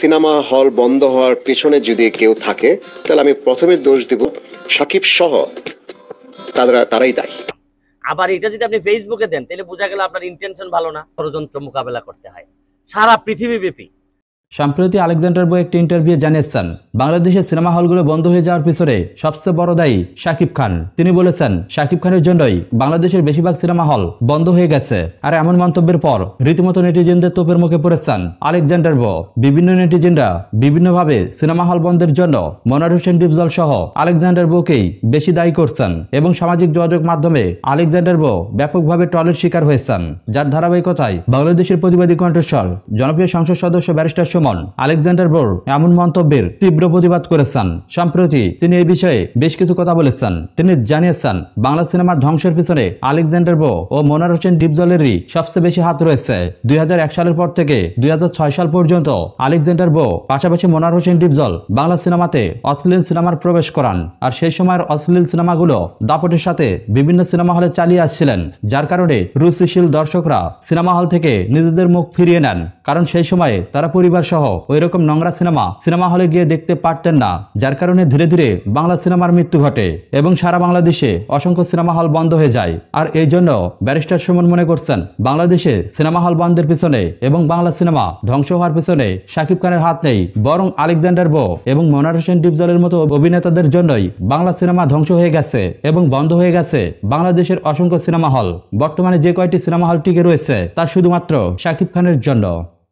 Cinema hall বন্ধ হওয়ার পেছনে যদি কেউ থাকে তাহলে আমি প্রথমে দোষ দিব সাকিব সহ তারাই দায়ী। আবার এটা যদি আপনি ফেসবুকে দেন তাহলে বোঝা গেল আপনার ইন্টেনশন ভালো না, ষড়যন্ত্র মোকাবেলা করতে হয় সারা পৃথিবীব্যাপী। সম্প্রতি আলেকজান্ডার বো একটি ইন্টারভিউ জানিয়েছেন বাংলাদেশের সিনেমা হলগুলো বন্ধ হয়ে যাওয়ার পিছনে সবচেয়ে বড় দায়ী শাকিব খান। তিনি বলেছেন শাকিব খানের জন্যই বাংলাদেশের বেশিরভাগ সিনেমা হল বন্ধ হয়ে গেছে। আর এমন মন্তব্যের পর রীতিমতো নেটিজেনদের তোপের মুখে পড়েছেন আলেকজান্ডার বো। বিভিন্ন নেটিজেনরা বিভিন্নভাবে সিনেমা হল বন্ধের জন্য মনোয়ার হোসেন ডিপজল সহ আলেকজান্ডার বোকেই বেশি দায়ী করছেন এবং সামাজিক যোগাযোগ মাধ্যমে আলেকজান্ডার বো ব্যাপকভাবে ট্রলের শিকার হয়েছেন। যার ধারাবাহিকতায় বাংলাদেশের প্রতিবাদী কণ্ঠস্বর জনপ্রিয় সংসদ সদস্য ব্যারিস্টার আলেকজান্ডার বোর এমন মন্তব্যের তীব্র প্রতিবাদ করেছেন। সম্প্রতি তিনি এই বিষয়ে বেশ কিছু কথা বলেছেন। তিনি জানিয়েছেন বাংলা সিনেমার ধ্বংসের পিছনে আলেকজান্ডার বো ও মনোয়ার হোসেন ডিপজলেরই সবচেয়ে বেশি হাত রয়েছে। 2001 সালের পর থেকে 2006 সাল পর্যন্ত আলেকজান্ডার বো পাশাপাশি মনোয়ার হোসেন ডিপজল বাংলা সিনেমাতে অশ্লীল সিনেমার প্রবেশ করান। আর সেই সময়ের অশ্লীল সিনেমাগুলো দাপটের সাথে বিভিন্ন সিনেমা হলে চালিয়ে আসছিলেন, যার কারণে রুচিশীল দর্শকরা সিনেমা হল থেকে নিজেদের মুখ ফিরিয়ে নেন। কারণ সেই সময়ে তারা পরিবার সহ ওই রকম নোংরা সিনেমা হলে গিয়ে দেখতে পারতেন না, যার কারণে ধীরে ধীরে বাংলা সিনেমার মৃত্যু ঘটে এবং সারা বাংলাদেশে অসংখ্য সিনেমা হল বন্ধ হয়ে যায়। আর এই জন্য ব্যারিস্টার সুমন মনে করছেন বাংলাদেশে সিনেমা হল বন্ধের পিছনে এবং বাংলা সিনেমা ধ্বংস হওয়ার পিছনে শাকিব খানের হাত নেই, বরং আলেকজান্ডার বো এবং মনোয়ার হোসেন ডিপজলের মতো অভিনেতাদের জন্যই বাংলা সিনেমা ধ্বংস হয়ে গেছে এবং বন্ধ হয়ে গেছে বাংলাদেশের অসংখ্য সিনেমা হল। বর্তমানে যে কয়টি সিনেমা হল টিকে রয়েছে তা শুধুমাত্র শাকিব খানের জন্য।